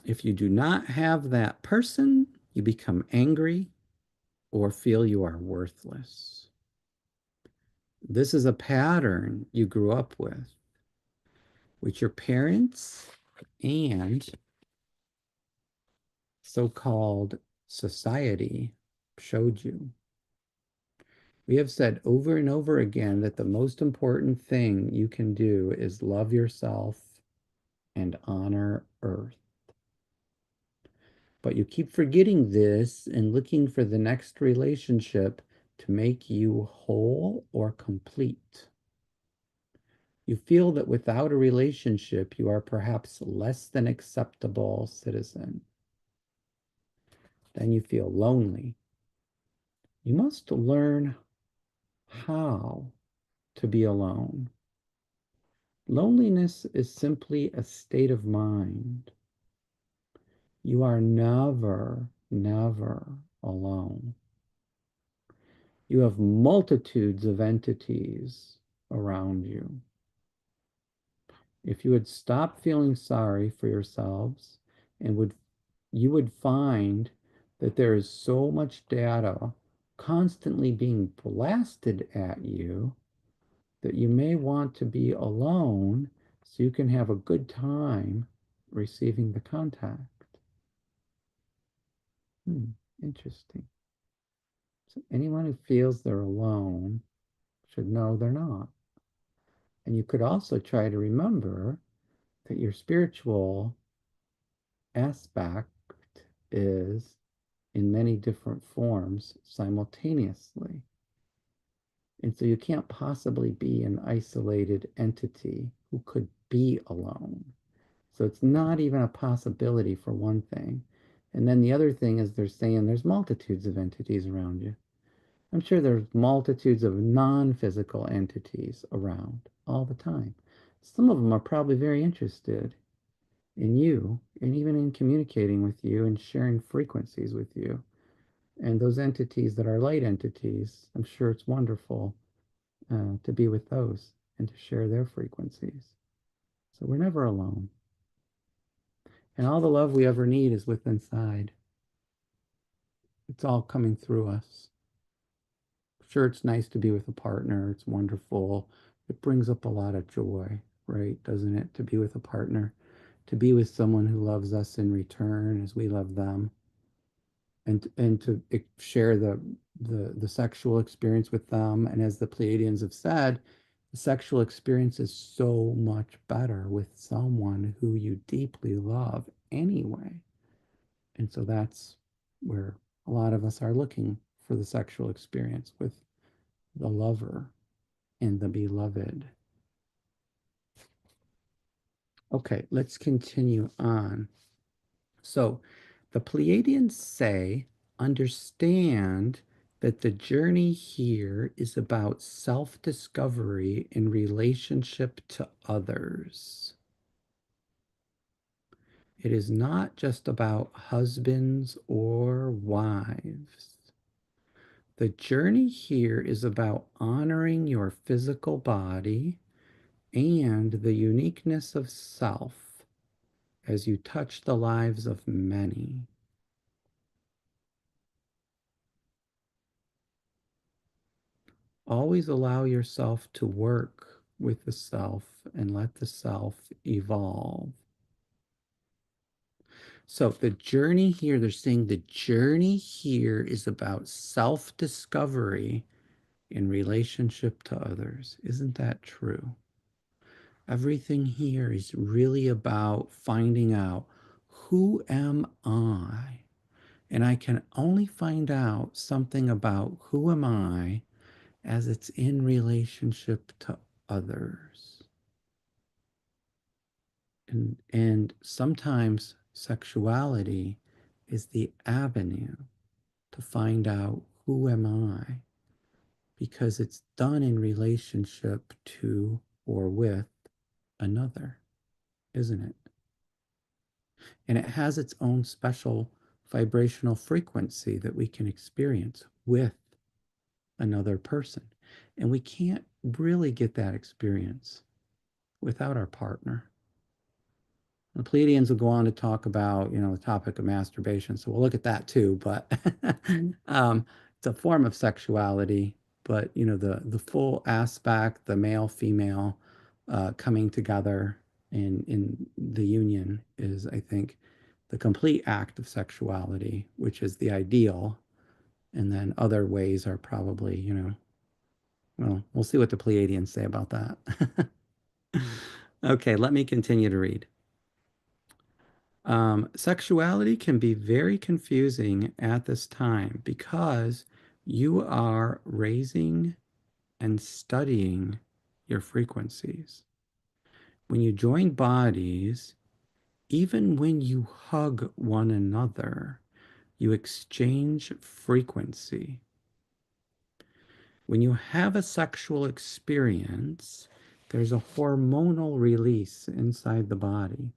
If you do not have that person, you become angry or feel you are worthless. This is a pattern you grew up with, which your parents and so-called society showed you. We have said over and over again that the most important thing you can do is love yourself and honor Earth. But you keep forgetting this and looking for the next relationship to make you whole or complete. You feel that without a relationship, you are perhaps less than acceptable citizen. Then you feel lonely. You must learn how to be alone. Loneliness is simply a state of mind. You are never, never alone. You have multitudes of entities around you. If you would stop feeling sorry for yourselves and you would find that there is so much data constantly being blasted at you that you may want to be alone so you can have a good time receiving the contact. Interesting. So anyone who feels they're alone should know they're not. And you could also try to remember that your spiritual aspect is in many different forms simultaneously. And so you can't possibly be an isolated entity who could be alone. So it's not even a possibility for one thing. And then the other thing is they're saying there's multitudes of entities around you. I'm sure there's multitudes of non-physical entities around all the time. Some of them are probably very interested in you and even in communicating with you and sharing frequencies with you. And those entities that are light entities, I'm sure it's wonderful to be with those and to share their frequencies. So we're never alone. And all the love we ever need is within inside. It's all coming through us. Sure, it's nice to be with a partner. It's wonderful. It brings up a lot of joy, right? Doesn't it? To be with a partner, to be with someone who loves us in return as we love them, and to share the sexual experience with them. And as the Pleiadians have said, sexual experience is so much better with someone who you deeply love anyway. And so that's where a lot of us are looking for the sexual experience with the lover and the beloved. Okay, let's continue on. So the Pleiadians say, understand that the journey here is about self-discovery in relationship to others. It is not just about husbands or wives. The journey here is about honoring your physical body and the uniqueness of self as you touch the lives of many. Always allow yourself to work with the self and let the self evolve. So the journey here, they're saying the journey here is about self-discovery in relationship to others. Isn't that true? Everything here is really about finding out, who am I? And I can only find out something about who am I as it's in relationship to others. And sometimes sexuality is the avenue to find out, who am I? Because it's done in relationship to or with another, isn't it? And it has its own special vibrational frequency that we can experience with another person. And we can't really get that experience without our partner. The Pleiadians will go on to talk about, the topic of masturbation. So we'll look at that too. But it's a form of sexuality. But, the full aspect, the male, female coming together in the union is, I think, the complete act of sexuality, which is the ideal. And then other ways are probably, well, we'll see what the Pleiadians say about that. Okay, let me continue to read. Sexuality can be very confusing at this time because you are raising and studying your frequencies. When you join bodies, even when you hug one another, you exchange frequency. When you have a sexual experience, there's a hormonal release inside the body.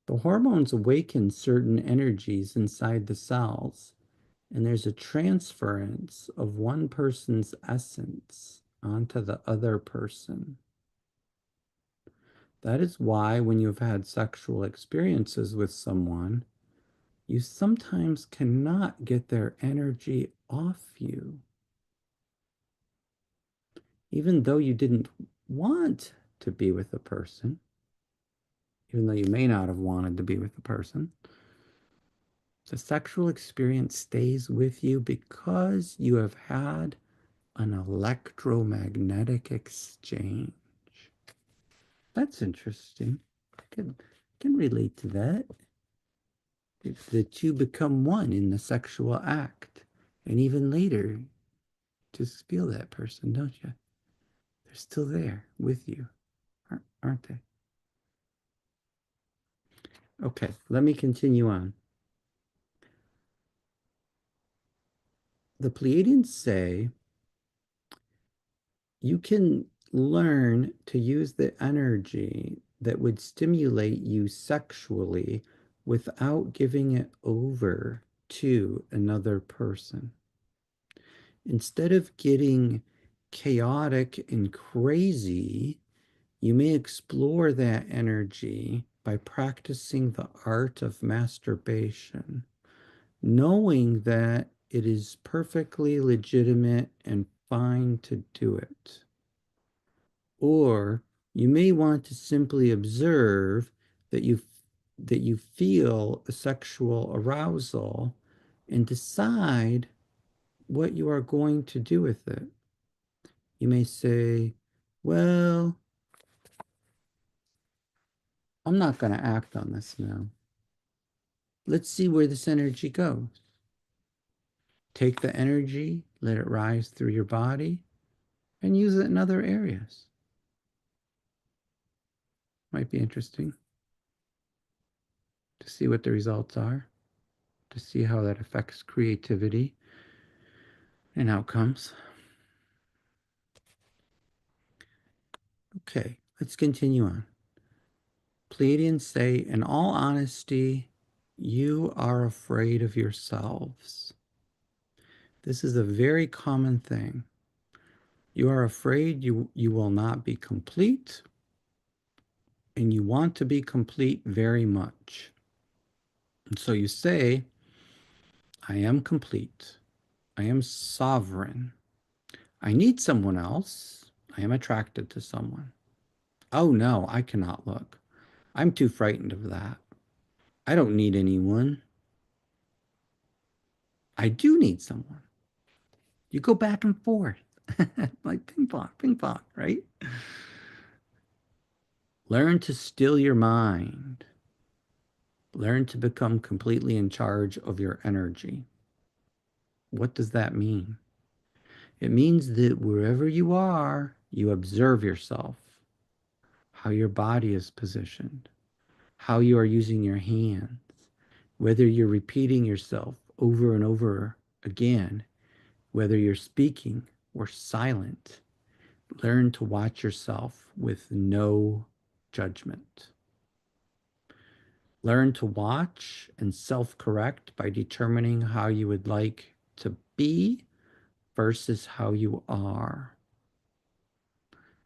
The hormones awaken certain energies inside the cells, and there's a transference of one person's essence onto the other person. That is why when you've had sexual experiences with someone, you sometimes cannot get their energy off you. Even though you didn't want to be with the person, even though you may not have wanted to be with the person, the sexual experience stays with you because you have had an electromagnetic exchange. That's interesting. I can relate to that. That you become one in the sexual act. And even later, just feel that person, don't you? They're still there with you, aren't they? Okay, let me continue on. The Pleiadians say you can learn to use the energy that would stimulate you sexually without giving it over to another person. Instead of getting chaotic and crazy, you may explore that energy by practicing the art of masturbation, knowing that it is perfectly legitimate and fine to do it. Or you may want to simply observe that you feel a sexual arousal and decide what you are going to do with it. You may say, well, I'm not going to act on this now. Let's see where this energy goes. Take the energy, let it rise through your body, and use it in other areas. Might be interesting to see what the results are, to see how that affects creativity and outcomes. Okay, let's continue on. Pleiadians say, in all honesty, you are afraid of yourselves. This is a very common thing. You are afraid you will not be complete, and you want to be complete very much. And so you say, I am complete. I am sovereign. I need someone else. I am attracted to someone. Oh no, I cannot look. I'm too frightened of that. I don't need anyone. I do need someone. You go back and forth like ping pong, right? Learn to still your mind. Learn to become completely in charge of your energy. What does that mean? It means that wherever you are, you observe yourself, how your body is positioned, how you are using your hands, whether you're repeating yourself over and over again, whether you're speaking or silent. Learn to watch yourself with no judgment. Learn to watch and self-correct by determining how you would like to be versus how you are.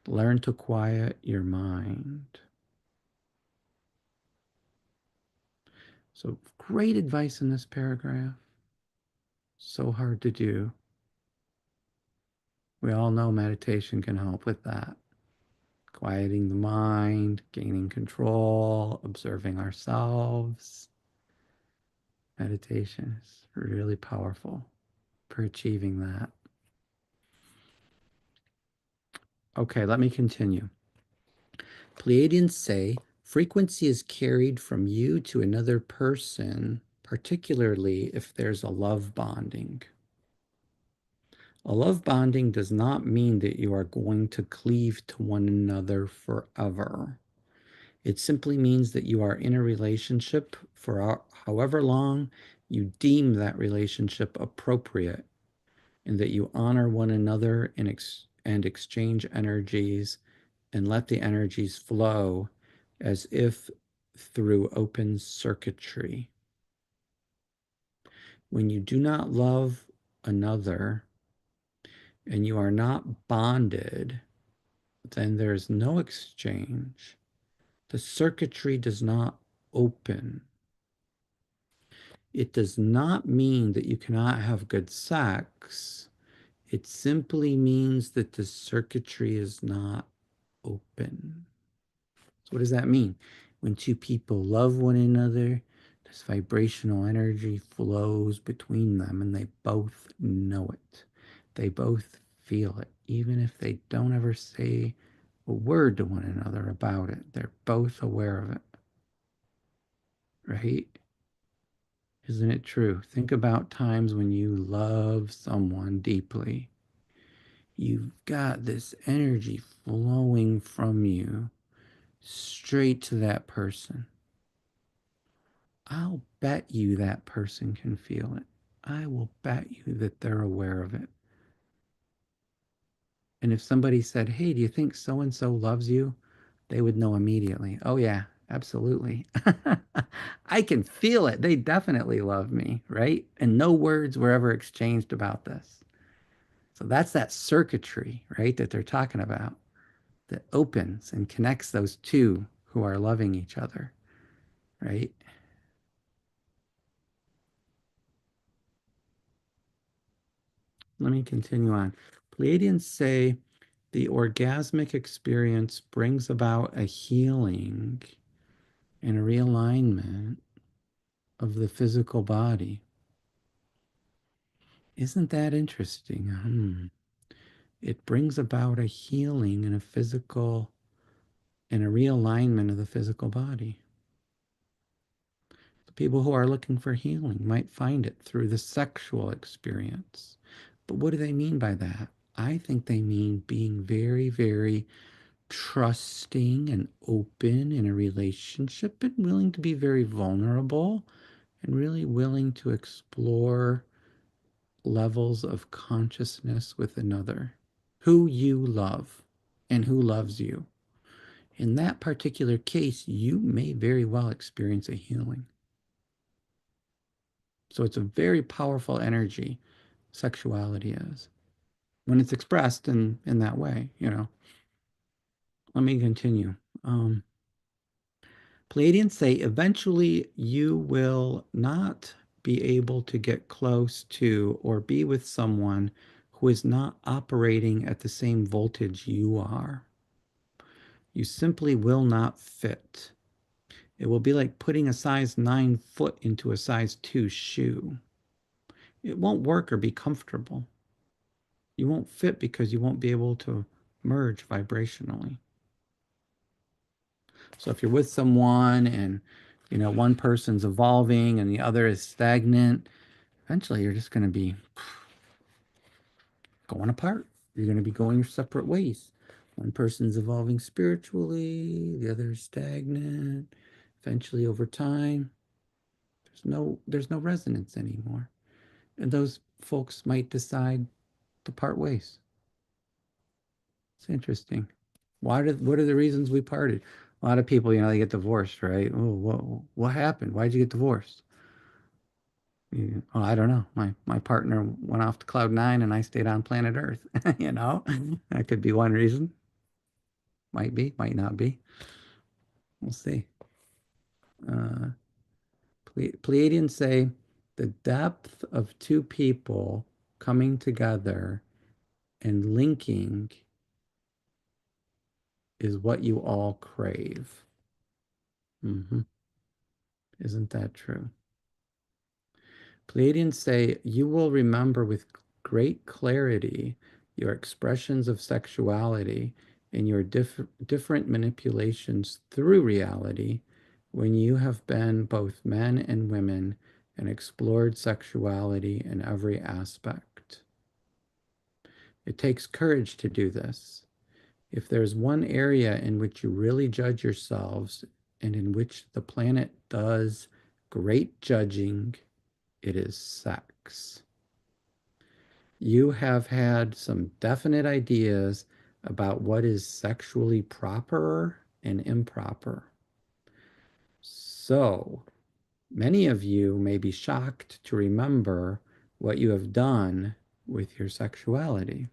Learn to quiet your mind. So great advice in this paragraph. So hard to do. We all know meditation can help with that. Quieting the mind, gaining control, observing ourselves. Meditation is really powerful for achieving that. Okay, let me continue. Pleiadians say frequency is carried from you to another person, particularly if there's a love bonding. A love bonding does not mean that you are going to cleave to one another forever. It simply means that you are in a relationship for however long you deem that relationship appropriate, and that you honor one another and exchange energies and let the energies flow as if through open circuitry. When you do not love another and you are not bonded, then there is no exchange. The circuitry does not open. It does not mean that you cannot have good sex. It simply means that the circuitry is not open. So what does that mean? When two people love one another, this vibrational energy flows between them and they both know it. They both feel it, even if they don't ever say a word to one another about it. They're both aware of it, right? Isn't it true? Think about times when you love someone deeply. You've got this energy flowing from you straight to that person. I'll bet you that person can feel it. I will bet you that they're aware of it. And if somebody said, hey, do you think so and so loves you? They would know immediately. Oh, yeah, absolutely. I can feel it. They definitely love me, right? And no words were ever exchanged about this. So that's that circuitry, right, that they're talking about, that opens and connects those two who are loving each other, right? Let me continue on. Pleiadians say the orgasmic experience brings about a healing and a realignment of the physical body. Isn't that interesting? it brings about a healing and a physical and a realignment of the physical body. The people who are looking for healing might find it through the sexual experience. But what do they mean by that? I think they mean being very, very trusting and open in a relationship and willing to be very vulnerable and really willing to explore levels of consciousness with another who you love and who loves you. In that particular case, you may very well experience a healing. So it's a very powerful energy, sexuality is, when it's expressed in that way, you know. Let me continue. Pleiadians say eventually you will not be able to get close to or be with someone who is not operating at the same voltage you are. You simply will not fit. It will be like putting a size 9 foot into a size 2 shoe. It won't work or be comfortable. You won't fit because you won't be able to merge vibrationally. So if you're with someone and one person's evolving and the other is stagnant, eventually you're just going to be going apart. You're going to be going your separate ways. One person's evolving spiritually, the other is stagnant. Eventually over time, there's no resonance anymore. And those folks might decide to part ways. It's interesting. What are the reasons we parted? A lot of people, they get divorced, right? Oh, what happened? Why'd you get divorced? Oh, I don't know. My partner went off to cloud nine and I stayed on planet Earth. That could be one reason. Might be, might not be. We'll see. Uh, Pleiadians say the depth of two people coming together and linking is what you all crave. Mm-hmm. Isn't that true? Pleiadians say you will remember with great clarity your expressions of sexuality and your different manipulations through reality when you have been both men and women and explored sexuality in every aspect. It takes courage to do this. If there's one area in which you really judge yourselves and in which the planet does great judging, it is sex. You have had some definite ideas about what is sexually proper and improper. So, many of you may be shocked to remember what you have done with your sexuality.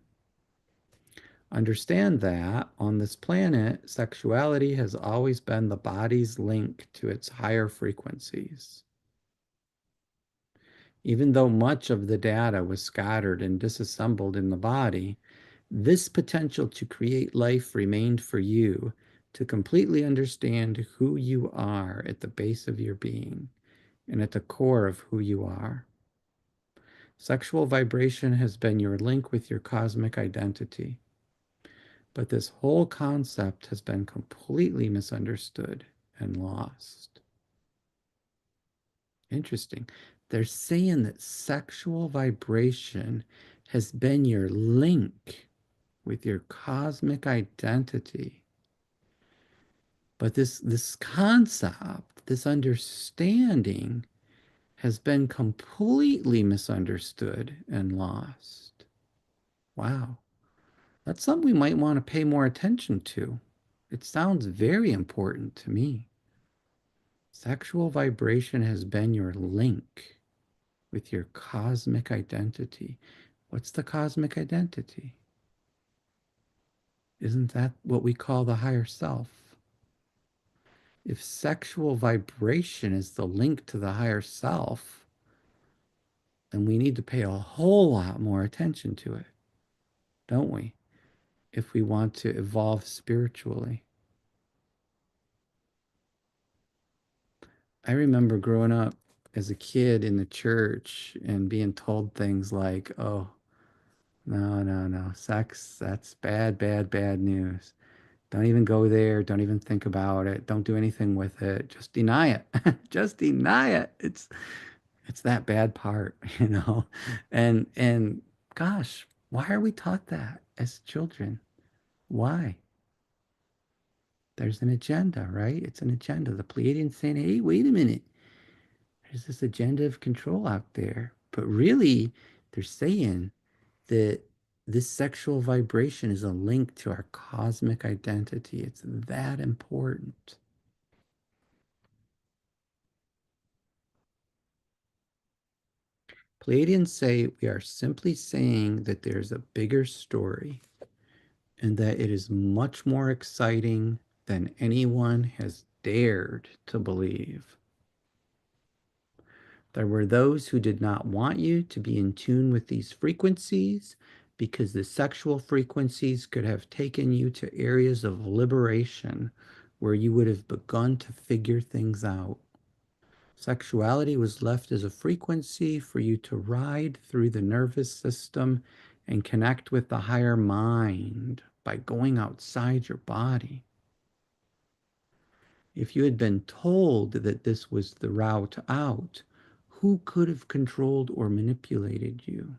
Understand that on this planet, sexuality has always been the body's link to its higher frequencies. Even though much of the data was scattered and disassembled in the body, this potential to create life remained for you to completely understand who you are at the base of your being and at the core of who you are. Sexual vibration has been your link with your cosmic identity. But this whole concept has been completely misunderstood and lost. Interesting. They're saying that sexual vibration has been your link with your cosmic identity. But this concept, this understanding, has been completely misunderstood and lost. Wow. That's something we might want to pay more attention to. It sounds very important to me. Sexual vibration has been your link with your cosmic identity. What's the cosmic identity? Isn't that what we call the higher self? If sexual vibration is the link to the higher self, then we need to pay a whole lot more attention to it, don't we? If we want to evolve spiritually. I remember growing up as a kid in the church and being told things like, oh, No, no, no. Sex, that's bad, bad, bad news. Don't even go there. Don't even think about it. Don't do anything with it. Just deny it. Just deny it. It's that bad part, you know. And gosh, why are we taught that as children? Why? There's an agenda, right? It's an agenda. The Pleiadians saying, "Hey, wait a minute. There's this agenda of control out there." But really, they're saying that this sexual vibration is a link to our cosmic identity. It's that important. Pleiadians say we are simply saying that there's a bigger story and that it is much more exciting than anyone has dared to believe. There were those who did not want you to be in tune with these frequencies because the sexual frequencies could have taken you to areas of liberation where you would have begun to figure things out. Sexuality was left as a frequency for you to ride through the nervous system and connect with the higher mind by going outside your body. If you had been told that this was the route out, who could have controlled or manipulated you?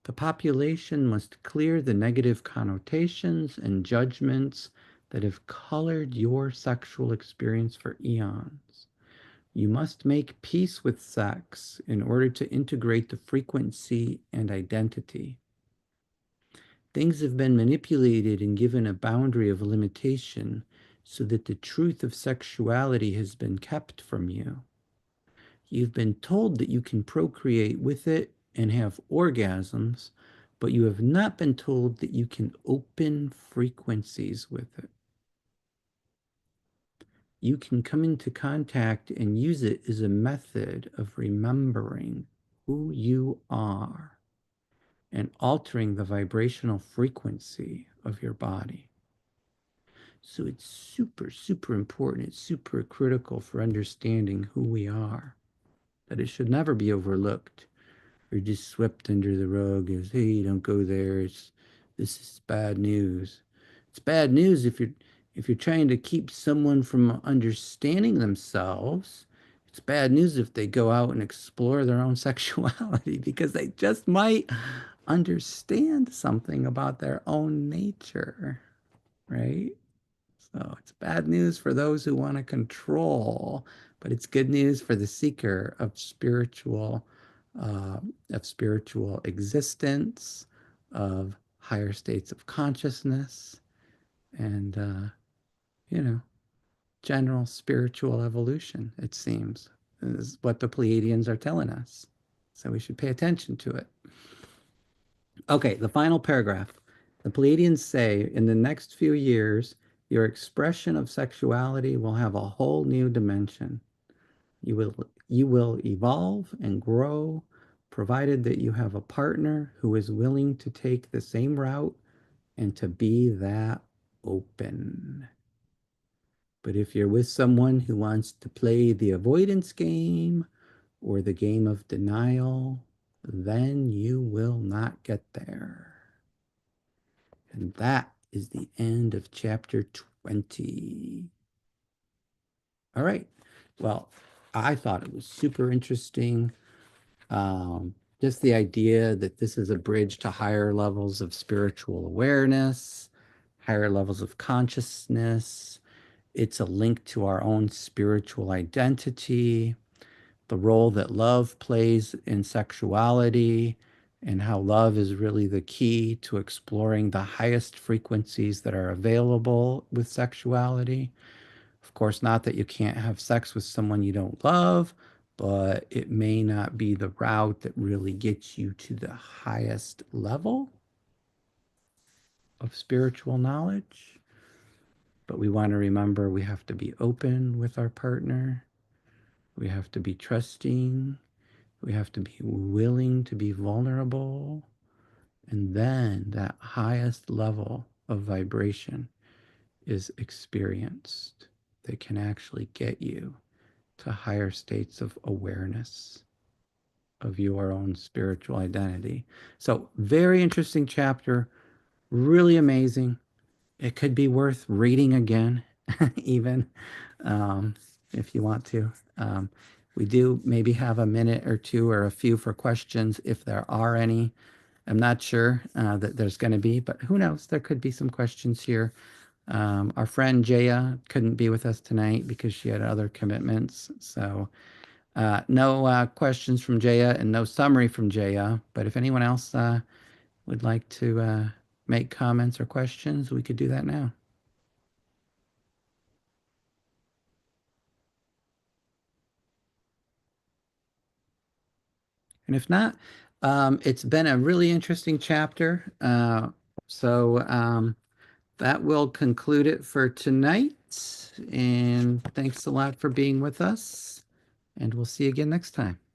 The population must clear the negative connotations and judgments that have colored your sexual experience for eons. You must make peace with sex in order to integrate the frequency and identity. Things have been manipulated and given a boundary of limitation so that the truth of sexuality has been kept from you. You've been told that you can procreate with it and have orgasms, but you have not been told that you can open frequencies with it. You can come into contact and use it as a method of remembering who you are and altering the vibrational frequency of your body. So it's super, super important. It's super critical for understanding who we are, that it should never be overlooked or just swept under the rug as, hey, don't go there. This is bad news. It's bad news if you're trying to keep someone from understanding themselves. It's bad news if they go out and explore their own sexuality because they just might understand something about their own nature, right? So it's bad news for those who want to control, but it's good news for the seeker uh, of spiritual existence, of higher states of consciousness, and you know, general spiritual evolution. It seems is what the Pleiadians are telling us. So we should pay attention to it. Okay, the final paragraph. The Pleiadians say in the next few years, your expression of sexuality will have a whole new dimension. You will evolve and grow, provided that you have a partner who is willing to take the same route and to be that open. But if you're with someone who wants to play the avoidance game or the game of denial, then you will not get there. And that is the end of chapter 20. All right. Well, I thought it was super interesting. Just the idea that this is a bridge to higher levels of spiritual awareness, higher levels of consciousness. It's a link to our own spiritual identity, the role that love plays in sexuality, and how love is really the key to exploring the highest frequencies that are available with sexuality. Of course, not that you can't have sex with someone you don't love, but it may not be the route that really gets you to the highest level of spiritual knowledge. But we want to remember we have to be open with our partner. We have to be trusting. We have to be willing to be vulnerable. And then that highest level of vibration is experienced that can actually get you to higher states of awareness. of your own spiritual identity. So, very interesting chapter, really amazing. It could be worth reading again, even um, if you want to. We do maybe have a minute or two or a few for questions if there are any. I'm not sure that there's going to be, but who knows? There could be some questions here. Our friend Jaya couldn't be with us tonight because she had other commitments. So no questions from Jaya and no summary from Jaya. But if anyone else would like to make comments or questions, we could do that now. And if not, it's been a really interesting chapter. So that will conclude it for tonight. And thanks a lot for being with us. And we'll see you again next time.